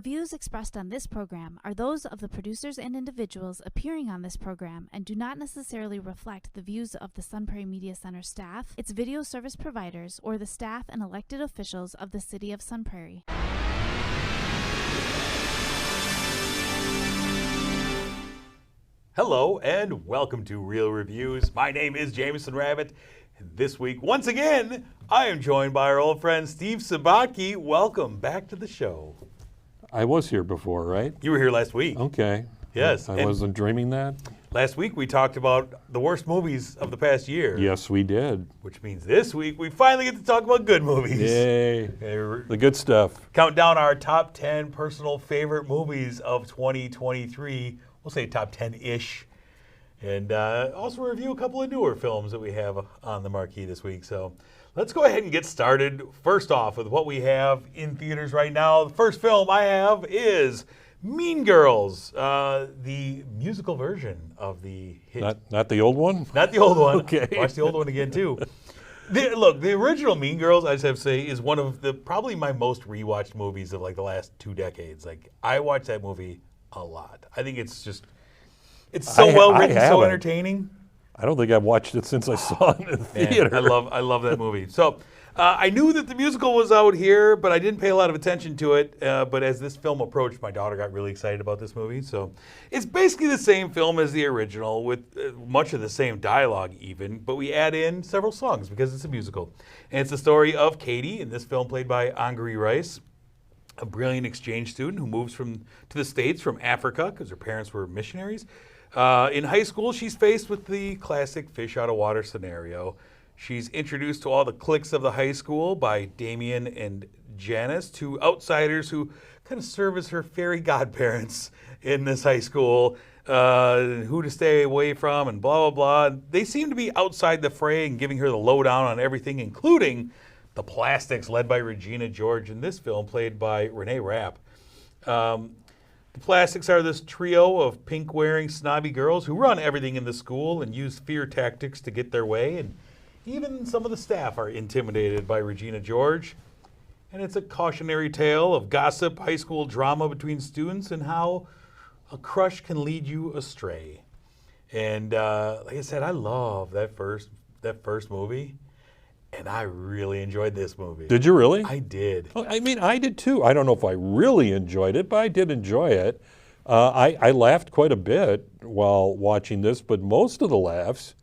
views expressed on this program are those of the producers and individuals appearing on this program and do not necessarily reflect the views of the Sun Prairie Media Center staff, its video service providers, or the staff and elected officials of the City of Sun Prairie. Hello and welcome to Real Reviews. My name is Jamison Rabbit. And this week, once again, I am joined by our old friend Steve Sabatke. Welcome back to the show. I was here before, right? You were here last week. Okay. Yes. I wasn't dreaming that. Last week we talked about the worst movies of the past year. Yes, we did. Which means this week we finally get to talk about good movies. Yay. The good stuff. Count down our top 10 personal favorite movies of 2023. We'll say top 10-ish. And also review a couple of newer films that we have on the marquee this week. So let's go ahead and get started. First off with what we have in theaters right now. The first film I have is Mean Girls, the musical version of the hit. Not the old one? Not the old one. Okay. Watch the old one again, too. The original Mean Girls, I just have to say, is one of the probably my most rewatched movies of like the last 2 decades. Like, I watch that movie a lot. I think it's just, it's so well written, so entertaining. I don't think I've watched it since I saw it in the theater. Man, I love that movie. So I knew that the musical was out here, but I didn't pay a lot of attention to it. But as this film approached, my daughter got really excited about this movie. So it's basically the same film as the original with much of the same dialogue even, but we add in several songs because it's a musical. And it's the story of Katie, in this film played by Angourie Rice, a brilliant exchange student who moves to the States from Africa because her parents were missionaries. In high school, she's faced with the classic fish out of water scenario. She's introduced to all the cliques of the high school by Damien and Janice, two outsiders who kind of serve as her fairy godparents in this high school, who to stay away from and blah, blah, blah. They seem to be outside the fray and giving her the lowdown on everything, including the Plastics, led by Regina George in this film, played by Renee Rapp. The Plastics are this trio of pink-wearing, snobby girls who run everything in the school and use fear tactics to get their way, and even some of the staff are intimidated by Regina George. And it's a cautionary tale of gossip, high school drama between students, and how a crush can lead you astray. And like I said, I love that first movie. And I really enjoyed this movie. Did you really? I did. I mean, I did too. I don't know if I really enjoyed it, but I did enjoy it. I laughed quite a bit while watching this, but most of the laughs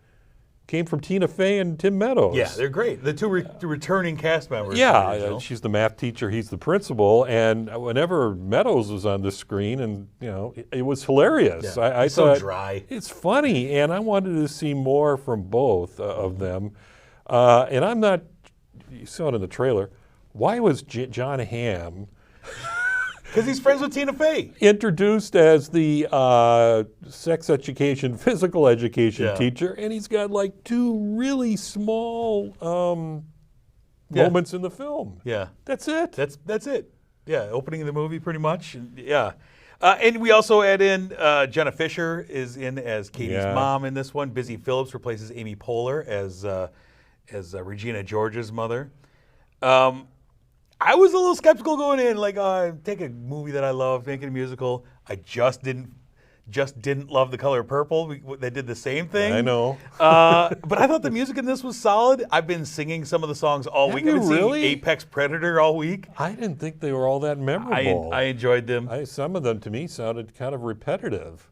came from Tina Fey and Tim Meadows. Yeah, they're great. The two returning cast members. Yeah, she's the math teacher, he's the principal, and whenever Meadows was on the screen, and it was hilarious. Yeah, I so thought, dry. It's funny, and I wanted to see more from both of them. And I'm not, you saw it in the trailer, why was John Hamm because he's friends with Tina Fey, introduced as the sex education, physical education teacher, and he's got like 2 really small moments in the film. Yeah. That's it. That's it. Yeah, opening of the movie pretty much. Yeah. And we also add in Jenna Fisher is in as Katie's mom in this one. Busy Phillips replaces Amy Poehler as Regina George's mother. I was a little skeptical going in, like, take a movie that I love, make it a musical. I just didn't love The Color Purple. They did the same thing. I know. But I thought the music in this was solid. I've been singing some of the songs all week. I've been singing Apex Predator all week. I didn't think they were all that memorable. I enjoyed them. Some of them, to me, sounded kind of repetitive.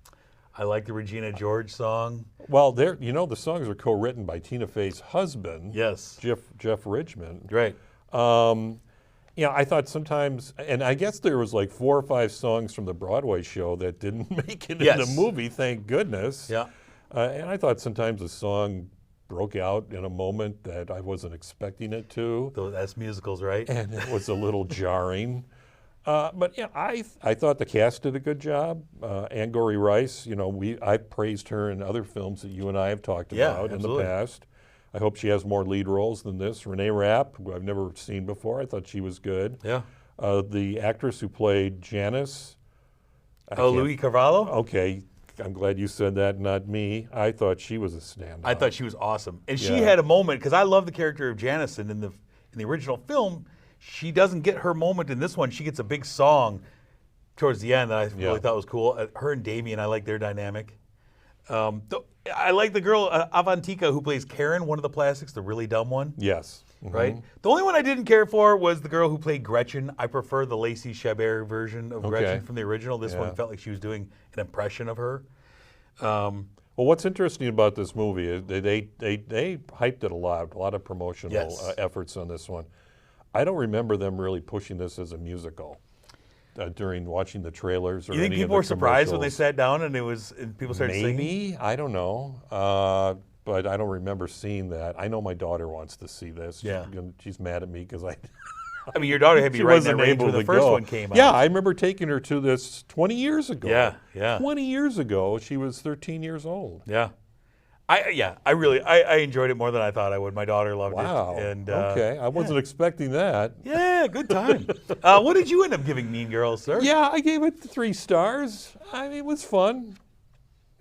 I like the Regina George song. Well, the songs are co-written by Tina Fey's husband, Jeff Richmond. Right. I thought sometimes, and I guess there was like 4 or 5 songs from the Broadway show that didn't make it in the movie, thank goodness. Yeah. And I thought sometimes a song broke out in a moment that I wasn't expecting it to. That's musicals, right? And it was a little jarring. But I thought the cast did a good job. Angourie Rice, I've praised her in other films that you and I have talked about in the past. I hope she has more lead roles than this. Renee Rapp, who I've never seen before, I thought she was good. Yeah. The actress who played Janice. Louis Carvalho? Okay, I'm glad you said that, not me. I thought she was a standout. I thought she was awesome. And she had a moment, because I love the character of Jamison in the original film. She doesn't get her moment in this one. She gets a big song towards the end that I really thought was cool. Her and Damien, I like their dynamic. I like the girl, Avantika, who plays Karen, one of the plastics, the really dumb one. Yes. Right? The only one I didn't care for was the girl who played Gretchen. I prefer the Lacey Chabert version of Gretchen from the original. This one felt like she was doing an impression of her. Well, what's interesting about this movie is they hyped it a lot of promotional efforts on this one. I don't remember them really pushing this as a musical during watching the trailers or any of the commercials. You think people were surprised when they sat down and people started singing? Maybe, I don't know. But I don't remember seeing that. I know my daughter wants to see this. Yeah. She's mad at me because I mean, your daughter had to be right in that range when the first one came out. Yeah, I remember taking her to this 20 years ago. Yeah. 20 years ago, she was 13 years old. Yeah. I enjoyed it more than I thought I would. My daughter loved it. Wow. And, okay, I wasn't expecting that. Yeah, good time. What did you end up giving Mean Girls, sir? Yeah, I gave it 3 stars. I mean, it was fun.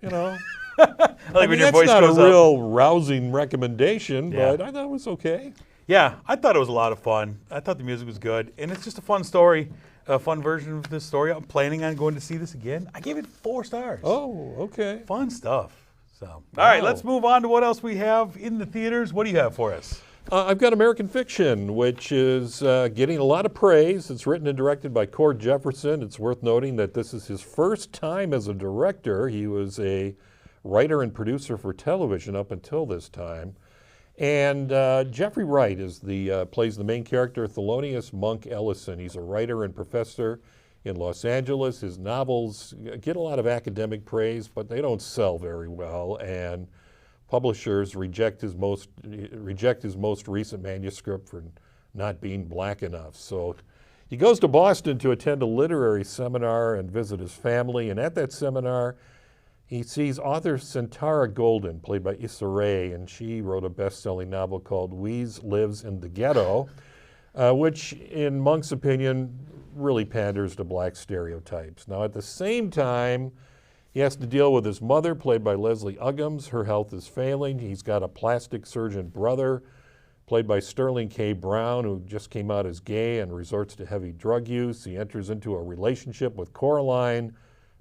You know. I mean, that's not a real rousing recommendation, but I thought it was okay. Yeah, I thought it was a lot of fun. I thought the music was good, and it's just a fun story, a fun version of this story. I'm planning on going to see this again. I gave it 4 stars. Oh, okay. Fun stuff. So, all right, let's move on to what else we have in the theaters. What do you have for us? I've got American Fiction, which is getting a lot of praise. It's written and directed by Cord Jefferson. It's worth noting that this is his first time as a director. He was a writer and producer for television up until this time. And Jeffrey Wright plays the main character, Thelonious Monk Ellison. He's a writer and professor in Los Angeles. His novels get a lot of academic praise, but they don't sell very well. And publishers reject his most recent manuscript for not being black enough. So he goes to Boston to attend a literary seminar and visit his family. And at that seminar, he sees author Santara Golden, played by Issa Rae, and she wrote a best-selling novel called Weeze Lives in the Ghetto, which, in Monk's opinion, really panders to black stereotypes. Now, at the same time, he has to deal with his mother, played by Leslie Uggams. Her health is failing. He's got a plastic surgeon brother, played by Sterling K. Brown, who just came out as gay and resorts to heavy drug use. He enters into a relationship with Coraline,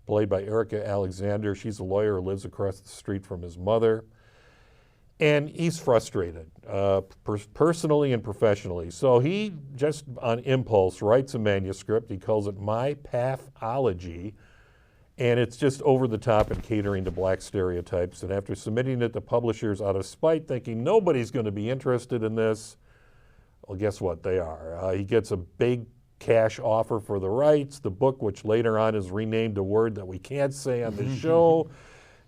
played by Erica Alexander. She's a lawyer who lives across the street from his mother. And he's frustrated, personally and professionally. So he, just on impulse, writes a manuscript. He calls it My Pathology. And it's just over the top and catering to black stereotypes. And after submitting it to publishers out of spite, thinking nobody's going to be interested in this, well, guess what? They are. He gets a big cash offer for the rights. The book, which later on is renamed a word that we can't say on the show,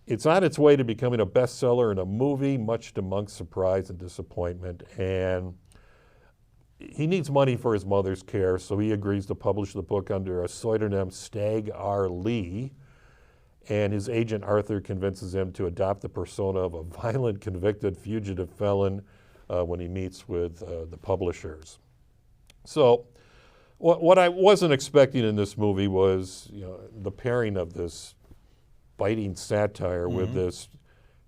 it's on its way to becoming a bestseller and a movie, much to Monk's surprise and disappointment. And he needs money for his mother's care, so he agrees to publish the book under a pseudonym, Stagg R. Lee. And his agent Arthur convinces him to adopt the persona of a violent, convicted fugitive felon when he meets with the publishers. So what I wasn't expecting in this movie was, the pairing of this biting satire with this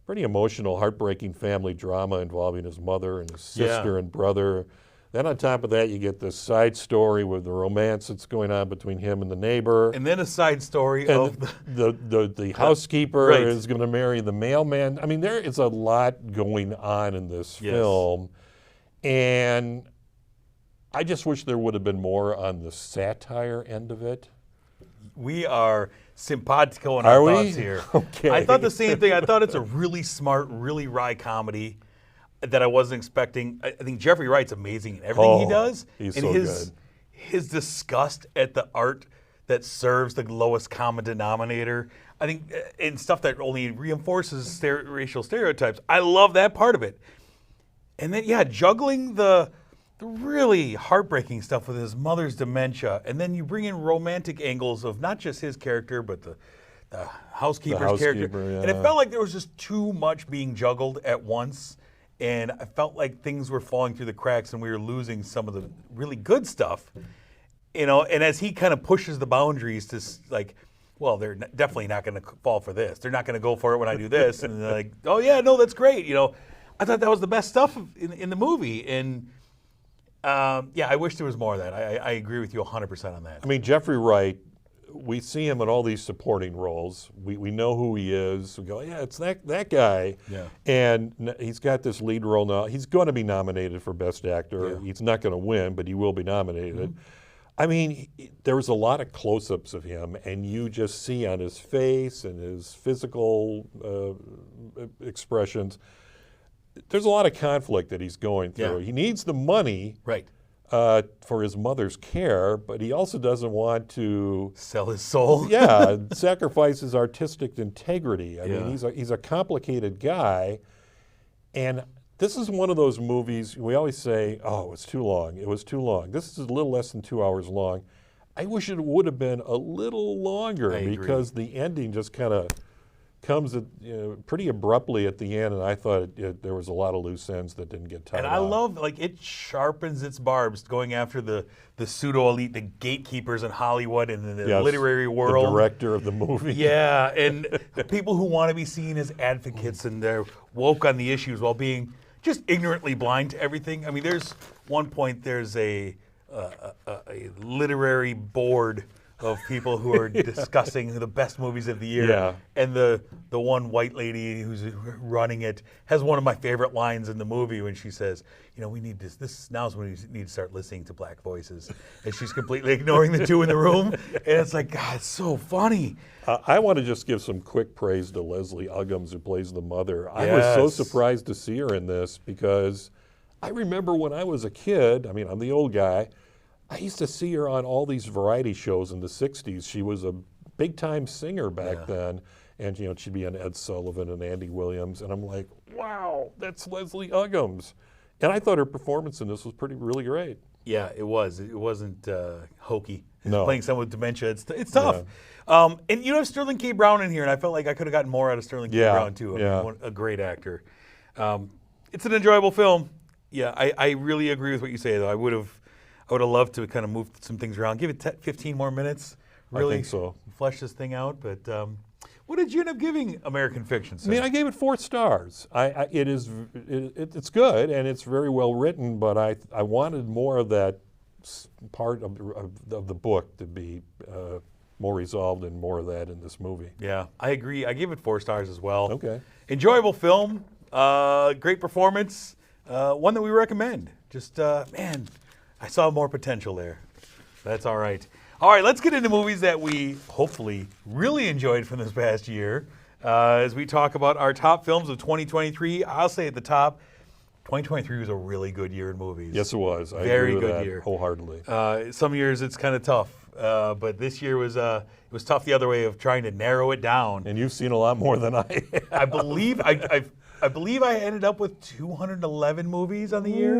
pretty emotional, heartbreaking family drama involving his mother and his sister and brother. Then on top of that, you get this side story with the romance that's going on between him and the neighbor. And then a side story of the housekeeper is going to marry the mailman. I mean, there is a lot going on in this film. And I just wish there would have been more on the satire end of it. We are simpatico in our thoughts here. Okay. I thought the same thing. I thought it's a really smart, really wry comedy that I wasn't expecting. I think Jeffrey Wright's amazing in everything he does. He's and so good. His disgust at the art that serves the lowest common denominator, I think, and stuff that only reinforces racial stereotypes. I love that part of it. And then, juggling the really heartbreaking stuff with his mother's dementia, and then you bring in romantic angles of not just his character, but the housekeeper's character. And it felt like there was just too much being juggled at once, and I felt like things were falling through the cracks and we were losing some of the really good stuff. And as he kind of pushes the boundaries to well, they're definitely not going to fall for this. They're not going to go for it when I do this. And they're like, oh yeah, no, that's great. I thought that was the best stuff in the movie. And I wish there was more of that. I agree with you 100% on that. I mean, Jeffrey Wright we see him in all these supporting roles. We know who he is. We go, yeah, it's that guy. Yeah. And he's got this lead role now. He's going to be nominated for Best Actor. Yeah. He's not going to win, but he will be nominated. I mean, there was a lot of close-ups of him, and you just see on his face and his physical expressions, there's a lot of conflict that he's going through. Yeah. He needs the money Right. For his mother's care, but he also doesn't want to Sell his soul. sacrifice his artistic integrity. I mean, Yeah. he's a complicated guy, and this is one of those movies we always say, "Oh, it was too long. It was too long." This is a little less than 2 hours long. I wish it would have been a little longer I agree. because the ending just kind of comes at, pretty abruptly at the end, and I thought there was a lot of loose ends that didn't get tied And up. I love, like, it sharpens its barbs going after the pseudo-elite, the gatekeepers in Hollywood and in the Yes, literary world. the director of the movie. Yeah, and people who want to be seen as advocates and they're woke on the issues while being just ignorantly blind to everything. I mean, there's one point, there's a literary board of people who are discussing the best movies of the year. Yeah. And the one white lady who's running it has one of my favorite lines in the movie when she says, we need this now's when we need to start listening to black voices. And she's completely ignoring the two in the room. And it's like, God, it's so funny. I want to just give some quick praise to Leslie Uggams, who plays the mother. I was so Yes. surprised to see her in this because I remember when I was a kid, I mean, I'm the old guy, I used to see her on all these variety shows in the 60s. She was a big-time singer back then, and she'd be on Ed Sullivan and Andy Williams, and I'm like, wow, that's Leslie Uggams. And I thought her performance in this was really great. Yeah, it was. It wasn't hokey. No. Playing someone with dementia, it's tough. And you have Sterling K. Brown in here, and I felt like I could have gotten more out of Sterling K. Brown too. I mean, a great actor. It's an enjoyable film. Yeah, I really agree with what you say, though. I would have loved to kind of move some things around. Give it 15 more minutes. Really I think so. Flesh this thing out. But what did you end up giving American Fiction, sir? I mean, I gave it 4 stars. It's good and it's very well written, but I wanted more of that part of the book to be more resolved and more of that in this movie. Yeah, I agree. I gave it 4 stars as well. Okay. Enjoyable film, great performance, one that we recommend. Just, man, I saw more potential there. That's all right. All right, let's get into movies that we hopefully really enjoyed from this past year. As we talk about our top films of 2023, I'll say at the top, 2023 was a really good year in movies. Yes, it was. I Very agree with good that year. wholeheartedly. Some years it's kind of tough, but this year was it was tough the other way of trying to narrow it down. And you've seen a lot more than I have. I believe I believe I ended up with 211 movies on the year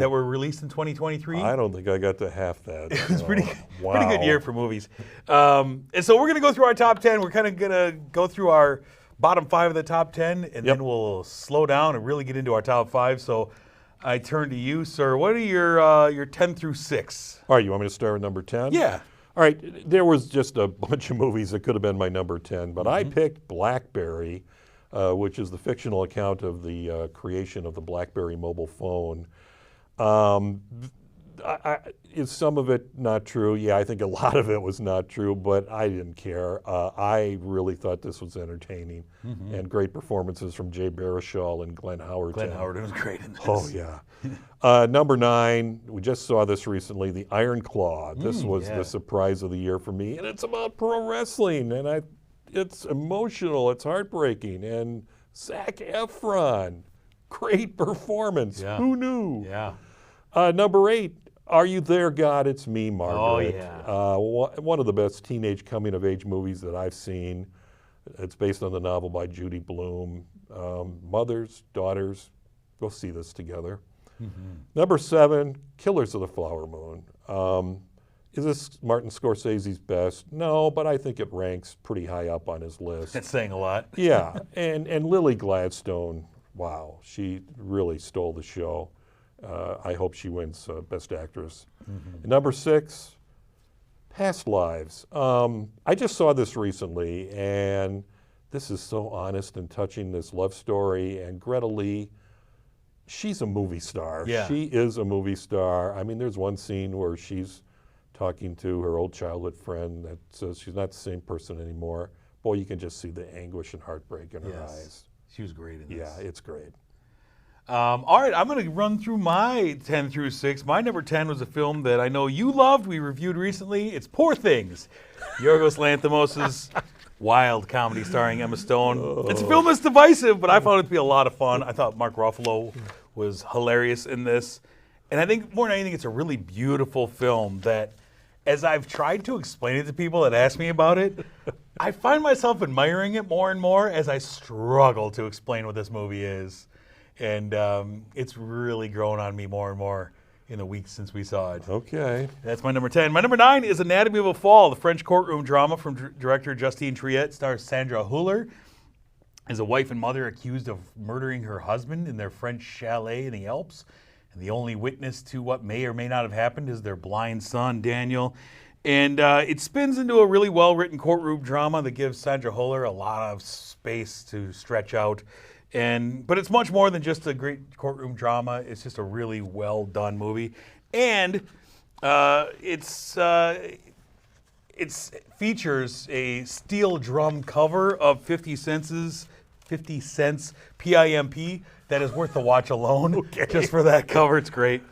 that were released in 2023. I don't think I got to half that. It was pretty Wow. good year for movies. And so we're going to go through our top 10. We're kind of going to go through our bottom 5 of the top 10, and then we'll slow down and really get into our top 5. So I turn to you, sir. What are your 10 through 6? All right, you want me to start with number 10? Yeah. All right, there was just a bunch of movies that could have been my number 10, but I picked BlackBerry, which is the fictional account of the creation of the BlackBerry mobile phone. Is some of it not true? Yeah, I think a lot of it was not true, but I didn't care. I really thought this was entertaining, and great performances from Jay Baruchel and Glenn Howard. Glenn Howard was great in this. Oh, yeah. Number 9, we just saw this recently, The Iron Claw. This was the surprise of the year for me, and it's about pro wrestling, and it's emotional, it's heartbreaking, and Zac Efron, great performance. Yeah. Who knew? Yeah. Number 8, Are You There, God? It's Me, Margaret. Oh, yeah. One of the best teenage coming-of-age movies that I've seen. It's based on the novel by Judy Blume. Mothers, daughters, go see this together. Number 7, Killers of the Flower Moon. Is this Martin Scorsese's best? No, but I think it ranks pretty high up on his list. That's saying a lot. Yeah, and Lily Gladstone, wow, she really stole the show. I hope she wins Best Actress. Number 6, Past Lives. I just saw this recently, and this is so honest and touching, this love story. And Greta Lee, she's a movie star. Yeah. She is a movie star. I mean, there's one scene where she's talking to her old childhood friend that says she's not the same person anymore. Boy, you can just see the anguish and heartbreak in her eyes. She was great in this. Yeah, it's great. All right, I'm going to run through my 10 through 6. My number 10 was a film that I know you loved. We reviewed recently. It's Poor Things, Yorgos Lanthimos' wild comedy starring Emma Stone. It's a film that's divisive, but I found it to be a lot of fun. I thought Mark Ruffalo was hilarious in this. And I think more than anything, it's a really beautiful film that, as I've tried to explain it to people that ask me about it, I find myself admiring it more and more as I struggle to explain what this movie is. And it's really grown on me more and more in the weeks since we saw it. Okay. That's my number 10. My number 9 is Anatomy of a Fall, the French courtroom drama from director Justine Triet. Stars Sandra Hüller as a wife and mother accused of murdering her husband in their French chalet in the Alps. And the only witness to what may or may not have happened is their blind son, Daniel. And it spins into a really well-written courtroom drama that gives Sandra Hüller a lot of space to stretch out. But it's much more than just a great courtroom drama. It's just a really well-done movie. And it features a steel drum cover of 50 Cent's PIMP that is worth the watch alone. Just for that cover. It's great.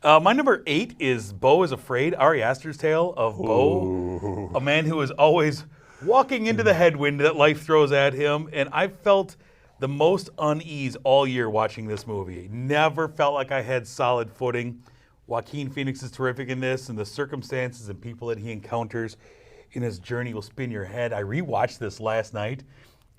My number 8 is Beau is Afraid, Ari Aster's tale of Beau, a man who is always walking into the headwind that life throws at him. And I felt the most unease all year watching this movie. Never felt like I had solid footing. Joaquin Phoenix is terrific in this, and the circumstances and people that he encounters in his journey will spin your head. I rewatched this last night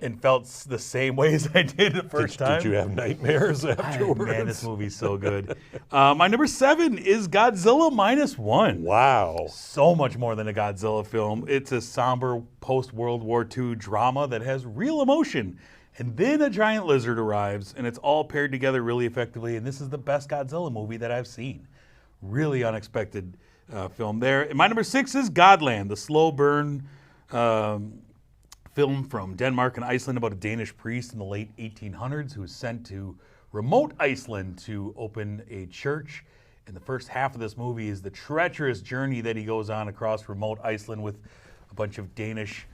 and felt the same way as I did the first time. Did you have nightmares afterwards? Man, this movie's so good. My number 7 is Godzilla -1. Wow. So much more than a Godzilla film. It's a somber post-World War II drama that has real emotion. And then a giant lizard arrives, and it's all paired together really effectively. And this is the best Godzilla movie that I've seen. Really unexpected film there. And my number 6 is Godland, the slow burn film from Denmark and Iceland about a Danish priest in the late 1800s who was sent to remote Iceland to open a church. And the first half of this movie is the treacherous journey that he goes on across remote Iceland with a bunch of Danish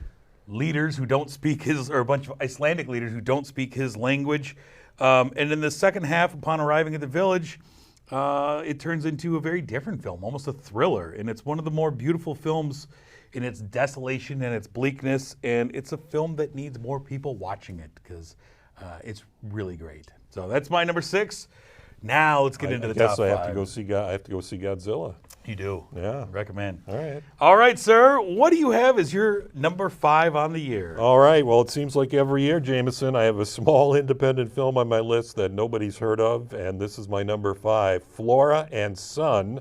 leaders who don't speak his, or a bunch of Icelandic leaders who don't speak his language. And in the second half, upon arriving at the village, it turns into a very different film, almost a thriller. And it's one of the more beautiful films in its desolation and its bleakness. And it's a film that needs more people watching it because it's really great. So that's my number 6. Now let's get into the top 5. I have to go see Godzilla. You do? Yeah. Recommend. All right. All right, sir. What do you have as your number 5 on the year? All right. Well, it seems like every year, Jamison, I have a small independent film on my list that nobody's heard of, and this is my number 5, Flora and Son.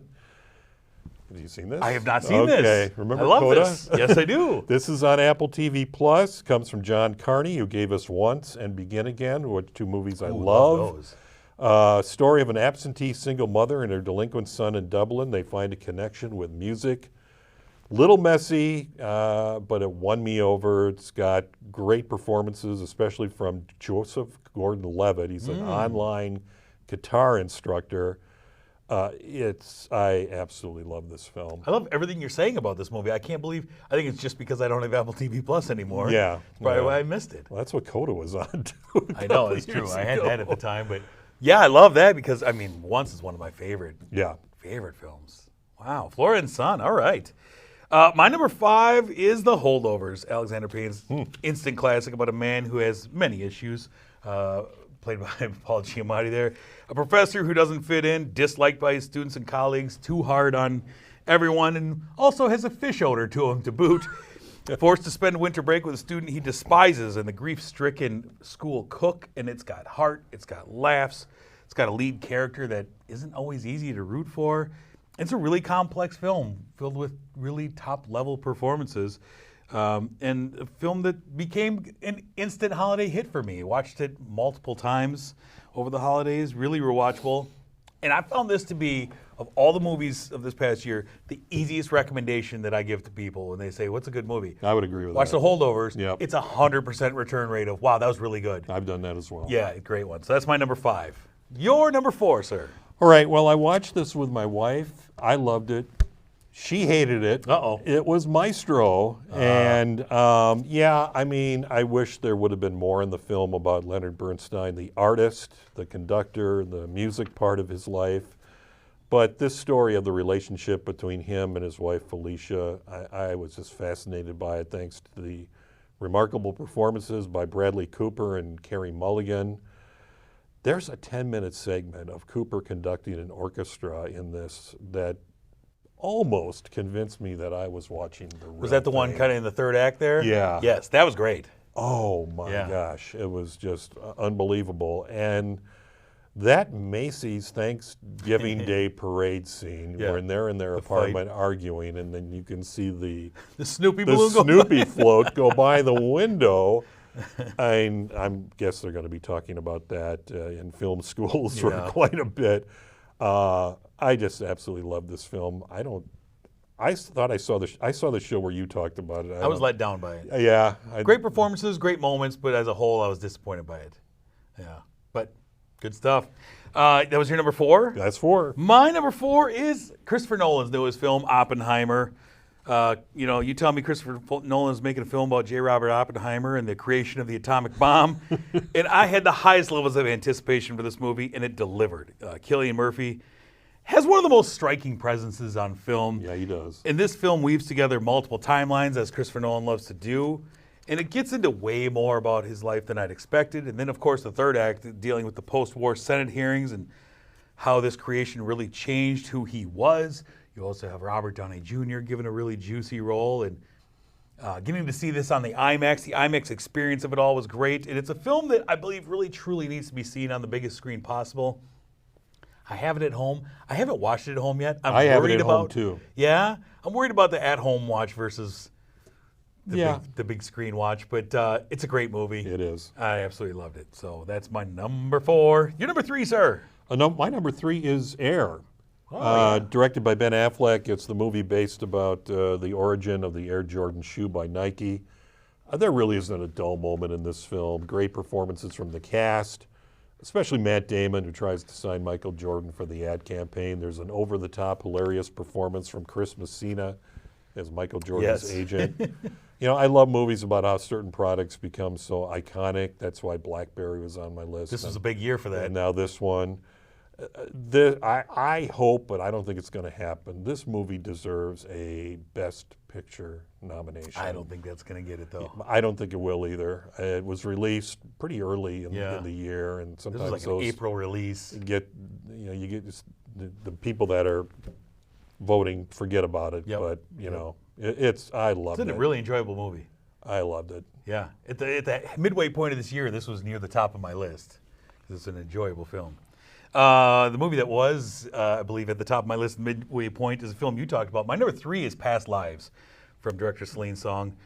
Have you seen this? I have not seen this. Okay. Remember I love Coda? this. Yes, I do. This is on Apple TV Plus. Comes from John Carney, who gave us Once and Begin Again, which 2 movies I love. Those. Story of an absentee single mother and her delinquent son in Dublin. They find a connection with music. Little messy, but it won me over. It's got great performances, especially from Joseph Gordon-Levitt. He's an online guitar instructor. I absolutely love this film. I love everything you're saying about this movie. I can't believe, I think it's just because I don't have Apple TV Plus anymore. Yeah. That's probably why I missed it. Well, that's what Coda was on, too. I know, it's true. I had that at the time, but yeah, I love that because, I mean, Once is one of my favorite films. Wow, Flora and Son, all right. My number 5 is The Holdovers, Alexander Payne's instant classic about a man who has many issues, played by Paul Giamatti there. A professor who doesn't fit in, disliked by his students and colleagues, too hard on everyone, and also has a fish odor to him to boot. Forced to spend winter break with a student he despises and the grief-stricken school cook, and it's got heart, it's got laughs, it's got a lead character that isn't always easy to root for. It's a really complex film filled with really top-level performances, and a film that became an instant holiday hit for me. Watched it multiple times over the holidays, really rewatchable. And I found this to be, of all the movies of this past year, the easiest recommendation that I give to people when they say, what's a good movie? I would agree with Watch that. The Holdovers. Yep. It's 100% return rate of, wow, that was really good. I've done that as well. Yeah, great one. So that's my number 5. Your number 4, sir. All right, well, I watched this with my wife. I loved it. She hated it. Uh-oh. It was Maestro. And yeah, I mean, I wish there would have been more in the film about Leonard Bernstein, the artist, the conductor, the music part of his life. But this story of the relationship between him and his wife, Felicia, I was just fascinated by it, thanks to the remarkable performances by Bradley Cooper and Carey Mulligan. There's a 10-minute segment of Cooper conducting an orchestra in this that almost convinced me that I was watching the real Was that the one thing. kind of in the third act there? Yeah. Yes, that was great. Oh my gosh, it was just unbelievable. And that Macy's Thanksgiving Day parade scene, where they're in their apartment arguing, and then you can see the Snoopy balloon go Snoopy float go by the window. I guess they're going to be talking about that in film schools for quite a bit. I just absolutely love this film. I thought I saw the show where you talked about it. I was let down by it. Yeah. Great performances, great moments, but as a whole, I was disappointed by it. Yeah, but good stuff. That was your number 4? That's 4. My number 4 is Christopher Nolan's newest film, Oppenheimer. You tell me Christopher Nolan's making a film about J. Robert Oppenheimer and the creation of the atomic bomb, and I had the highest levels of anticipation for this movie, and it delivered. Cillian Murphy has one of the most striking presences on film. Yeah, he does. And this film weaves together multiple timelines, as Christopher Nolan loves to do, and it gets into way more about his life than I'd expected. And then, of course, the third act, dealing with the post-war Senate hearings and how this creation really changed who he was. You also have Robert Downey Jr. given a really juicy role, and getting to see this on the IMAX experience of it all was great. And it's a film that I believe really truly needs to be seen on the biggest screen possible. I have it at home. I haven't watched it at home yet. I have it at home too. Yeah, I'm worried about the at-home watch versus the big screen watch, but it's a great movie. It is. I absolutely loved it. So that's my number 4. Your number 3, sir. My number 3 is Air. Oh, Directed by Ben Affleck. It's the movie based about the origin of the Air Jordan shoe by Nike. There really isn't a dull moment in this film. Great performances from the cast, especially Matt Damon, who tries to sign Michael Jordan for the ad campaign. There's an over-the-top, hilarious performance from Chris Messina as Michael Jordan's agent. I love movies about how certain products become so iconic. That's why BlackBerry was on my list. This was a big year for that. And now this one. I hope, but I don't think it's going to happen. This movie deserves a Best Picture nomination. I don't think that's going to get it, though. I don't think it will either. It was released pretty early in the year, and This sometimes was like an April release. you get the people that are voting forget about it. But I loved it. It's a really enjoyable movie. I loved it. Yeah, at the midway point of this year, this was near the top of my list because it's an enjoyable film. The movie that was, I believe, at the top of my list, midway point, is a film you talked about. My number 3 is Past Lives, from director Celine Song.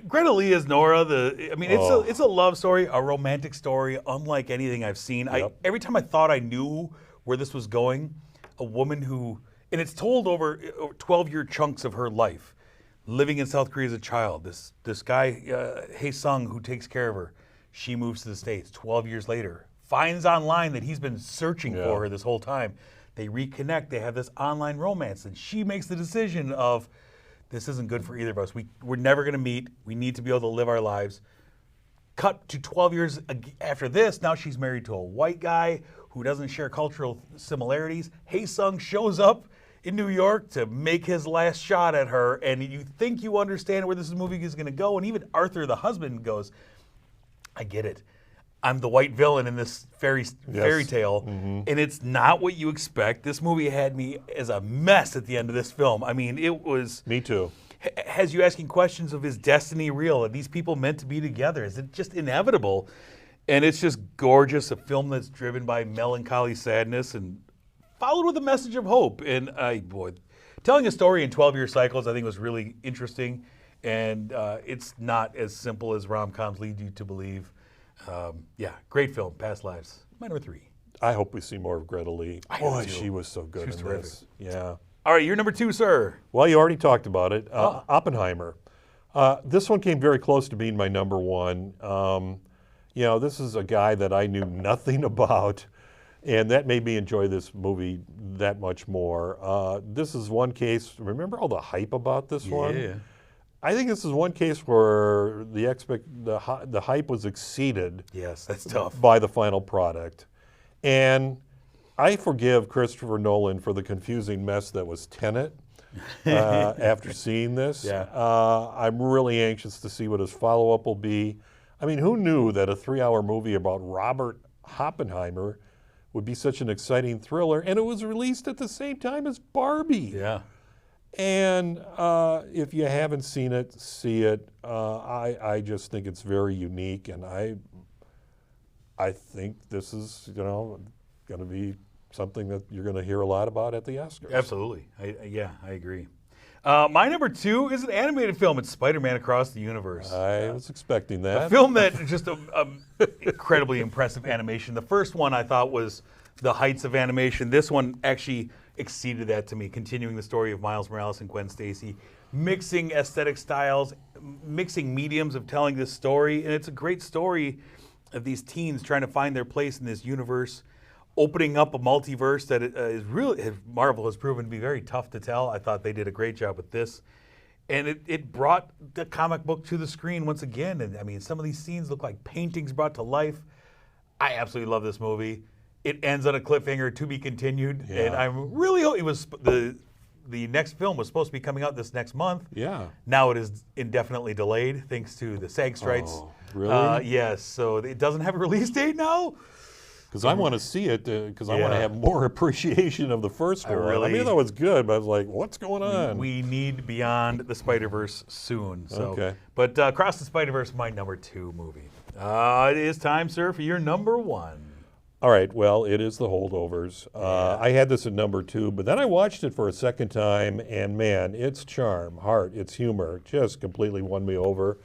Greta Lee as Nora. It's a love story, a romantic story, unlike anything I've seen. Yep. Every time I thought I knew where this was going, a woman who, and it's told over 12-year chunks of her life, living in South Korea as a child. This guy, Hae Sung, who takes care of her, she moves to the States 12 years later. Finds online that he's been searching for her this whole time. They reconnect. They have this online romance. And she makes the decision of, this isn't good for either of us. We're never going to meet. We need to be able to live our lives. Cut to 12 years after this. Now she's married to a white guy who doesn't share cultural similarities. Hae Sung shows up in New York to make his last shot at her. And you think you understand where this movie is going to go. And even Arthur, the husband, goes, I get it. I'm the white villain in this fairy tale, and it's not what you expect. This movie had me as a mess at the end of this film. I mean, it was... Me too. Has you asking questions of, is destiny real? Are these people meant to be together? Is it just inevitable? And it's just gorgeous, a film that's driven by melancholy sadness and followed with a message of hope. And telling a story in 12-year cycles, I think, was really interesting. And it's not as simple as rom-coms lead you to believe. Great film, Past Lives. My number 3. I hope we see more of Greta Lee. Boy, she was so good in terrific. this. Yeah. All right, you're number 2, sir. Well, you already talked about it. Oppenheimer. This one came very close to being my number 1. This is a guy that I knew nothing about. And that made me enjoy this movie that much more. This is one case, remember all the hype about this one? Yeah. I think this is one case where the hype was exceeded. Yes, that's tough. By the final product. And I forgive Christopher Nolan for the confusing mess that was Tenet after seeing this. Yeah. I'm really anxious to see what his follow-up will be. I mean, who knew that a 3-hour movie about Robert Oppenheimer would be such an exciting thriller, and it was released at the same time as Barbie. Yeah. And if you haven't seen it, see it. I just think it's very unique, and I think this is, going to be something that you're going to hear a lot about at the Oscars. Absolutely. I agree. My number 2 is an animated film. It's Spider-Man Across the Universe. I was expecting that. A film that is just a incredibly impressive animation. The first one I thought was the heights of animation. This one actually exceeded that to me, continuing the story of Miles Morales and Gwen Stacy, mixing aesthetic styles, mixing mediums of telling this story. And it's a great story of these teens trying to find their place in this universe, opening up a multiverse that is really, Marvel has proven to be very tough to tell. I thought they did a great job with this. And it brought the comic book to the screen once again. And I mean, some of these scenes look like paintings brought to life. I absolutely love this movie. It ends on a cliffhanger, to be continued. Yeah. And I'm really hoping the next film was supposed to be coming out this next month. Yeah. Now it is indefinitely delayed thanks to the SAG strikes. Oh, really? Yes. So it doesn't have a release date now. Because I want to see it, because I want to Yeah. have more appreciation of the first one. I mean, that was good, but I was like, what's going on? We need Beyond the Spider-Verse soon. So. Okay. But Across the Spider-Verse, my number 2 movie. It is time, sir, for your number 1. All right, well, it is The Holdovers. I had this at number 2, but then I watched it for a second time, and man, its charm, heart, its humor just completely won me over.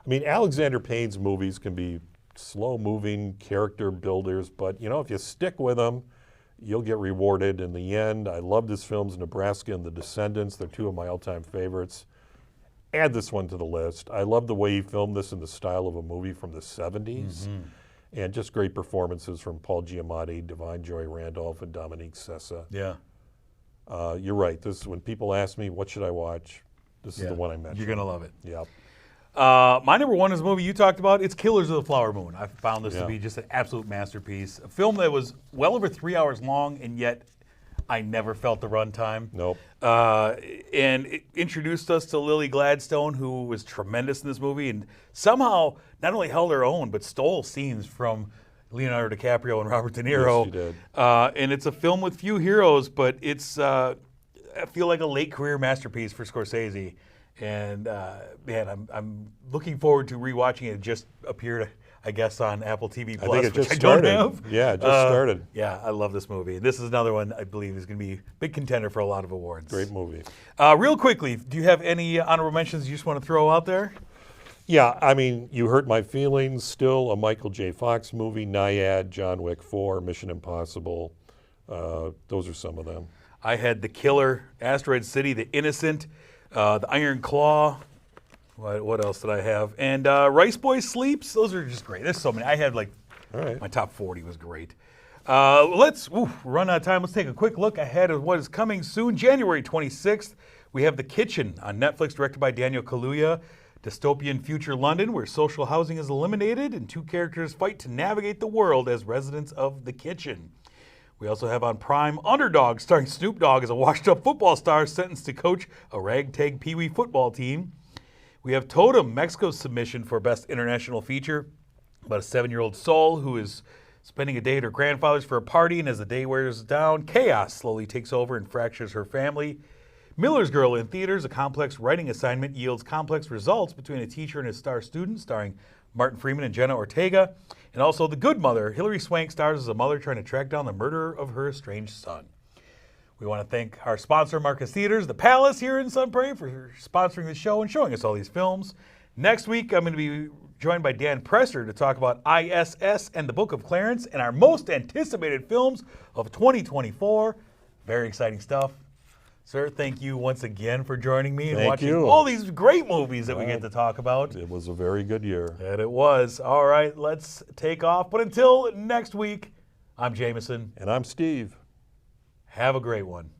I mean, Alexander Payne's movies can be slow-moving character builders, but if you stick with them, you'll get rewarded in the end. I love this film's Nebraska and The Descendants. They're 2 of my all-time favorites. Add this one to the list. I love the way he filmed this in the style of a movie from the 70s. Mm-hmm. And just great performances from Paul Giamatti, Divine Joy Randolph, and Dominique Sessa. Yeah. You're right. This, when people ask me, what should I watch, this is the one I mentioned. You're going to love it. Yep. My number 1 is a movie you talked about. It's Killers of the Flower Moon. I found this to be just an absolute masterpiece. A film that was well over 3 hours long, and yet I never felt the runtime. Nope. And it introduced us to Lily Gladstone, who was tremendous in this movie, and somehow not only held her own, but stole scenes from Leonardo DiCaprio and Robert De Niro. Yes, she did. And it's a film with few heroes, but it's, I feel like a late career masterpiece for Scorsese. And man, I'm looking forward to rewatching it. It just appeared, I guess, on Apple TV Plus, I think it just which started. I don't have. Yeah, it just started. Yeah, I love this movie. This is another one I believe is going to be a big contender for a lot of awards. Great movie. Real quickly, do you have any honorable mentions you just want to throw out there? Yeah, I mean, You Hurt My Feelings, still a Michael J. Fox movie, Nyad, John Wick 4, Mission Impossible. Those are some of them. I had The Killer, Asteroid City, The Innocent, The Iron Claw. What else did I have? And Rice Boy Sleeps. Those are just great. There's so many. I had my top 40 was great. Let's run out of time. Let's take a quick look ahead of what is coming soon. January 26th, we have The Kitchen on Netflix, directed by Daniel Kaluuya. Dystopian future London, where social housing is eliminated and 2 characters fight to navigate the world as residents of the kitchen. We also have on Prime Underdog, starring Snoop Dogg as a washed-up football star sentenced to coach a ragtag Pee Wee football team. We have Totem, Mexico's submission for Best International Feature, about a 7-year-old soul who is spending a day at her grandfather's for a party, and as the day wears down, chaos slowly takes over and fractures her family. Miller's Girl in theaters, a complex writing assignment yields complex results between a teacher and his star student, starring Martin Freeman and Jenna Ortega. And also The Good Mother. Hilary Swank stars as a mother trying to track down the murderer of her estranged son. We want to thank our sponsor, Marcus Theaters, The Palace here in Sun Prairie, for sponsoring the show and showing us all these films. Next week, I'm going to be joined by Dan Presser to talk about ISS and the Book of Clarence and our most anticipated films of 2024. Very exciting stuff. Sir, thank you once again for joining me and watching all these great movies that we get to talk about. It was a very good year. And it was. All right, let's take off. But until next week, I'm Jamison. And I'm Steve. Have a great one.